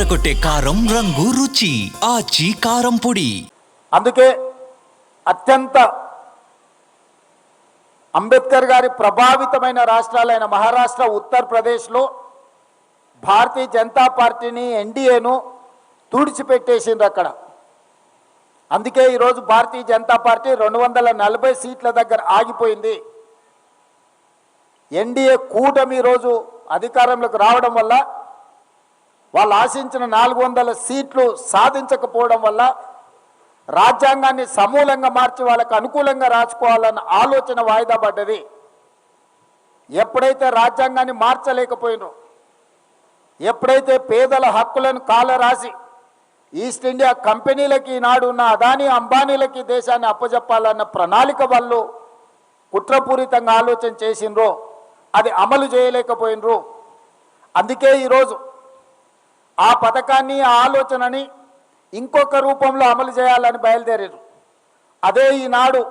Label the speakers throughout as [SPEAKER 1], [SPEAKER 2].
[SPEAKER 1] అదరగొట్టే కారం రంగు రుచి ఆచి కారం పొడి.
[SPEAKER 2] అందుకే అత్యంత అంబేద్కర్ గారి ప్రభావితమైన రాష్ట్రాలైన మహారాష్ట్ర, ఉత్తరప్రదేశ్లో భారతీయ జనతా పార్టీని, ఎన్డీఏను తుడిచిపెట్టేసిండ్రు అక్కడ. అందుకే ఈరోజు భారతీయ జనతా పార్టీ 240 సీట్ల దగ్గర ఆగిపోయింది. ఎన్డీఏ కూటమి ఈరోజు అధికారంలోకి రావడం వల్ల, వాళ్ళు ఆశించిన 400 సీట్లు సాధించకపోవడం వల్ల రాజ్యాంగాన్ని సమూలంగా మార్చి వాళ్ళకు అనుకూలంగా రాసుకోవాలన్న ఆలోచన వాయిదా పడ్డది. ఎప్పుడైతే రాజ్యాంగాన్ని మార్చలేకపోయినో, ఎప్పుడైతే పేదల హక్కులను కాలరాసి ఈస్ట్ ఇండియా కంపెనీలకి, ఈనాడు ఉన్న అదానీ అంబానీలకి దేశాన్ని అప్పజెప్పాలన్న ప్రణాళిక వాళ్ళు కుట్రపూరితంగా ఆలోచన చేసినరో అది అమలు చేయలేకపోయినరు. అందుకే ఈరోజు ఆ పథకాన్ని, ఆ ఆలోచనని ఇంకొక రూపంలో అమలు చేయాలని బయలుదేరారు. అదే ఈనాడు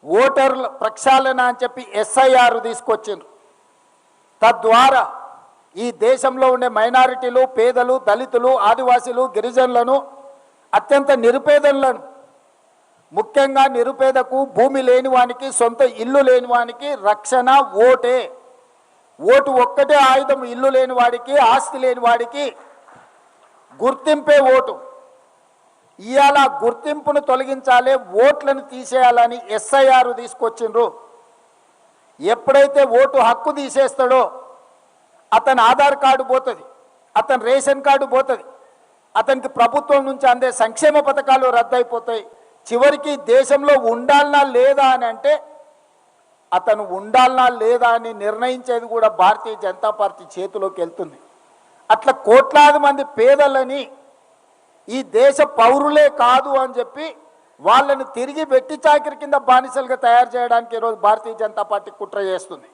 [SPEAKER 2] ఓటర్ల ప్రక్షాళన అని చెప్పి SIR తీసుకొచ్చిండ్రు. తద్వారా ఈ దేశంలో ఉండే మైనారిటీలు, పేదలు, దళితులు, ఆదివాసీలు, గిరిజనులను, అత్యంత నిరుపేదలను, ముఖ్యంగా నిరుపేదకు, భూమి లేని వానికి, సొంత ఇల్లు లేని వానికి రక్షణ ఓటే. ఓటు ఒక్కటే ఆయుధం. ఇల్లు లేని వాడికి, ఆస్తి లేని వాడికి గుర్తింపే ఓటు. ఇవాళ గుర్తింపును తొలగించాలి, ఓట్లను తీసేయాలని SIR తీసుకొచ్చిండ్రు. ఎప్పుడైతే ఓటు హక్కు తీసేస్తాడో అతని ఆధార్ కార్డు పోతుంది, అతని రేషన్ కార్డు పోతుంది, అతనికి ప్రభుత్వం నుంచి అందే సంక్షేమ పథకాలు రద్దయిపోతాయి. చివరికి దేశంలో ఉండాలనా లేదా అని అంటే అతను ఉండాలనా లేదా అని నిర్ణయించేది కూడా భారతీయ జనతా పార్టీ చేతిలోకి వెళ్తుంది. అట్లా కోట్లాది మంది పేదలని ఈ దేశ పౌరులే కాదు అని చెప్పి వాళ్ళని తిరిగి వెట్టి చాకిరి కింద బానిసలుగా తయారు చేయడానికి ఈరోజు భారతీయ జనతా పార్టీ కుట్ర చేస్తుంది.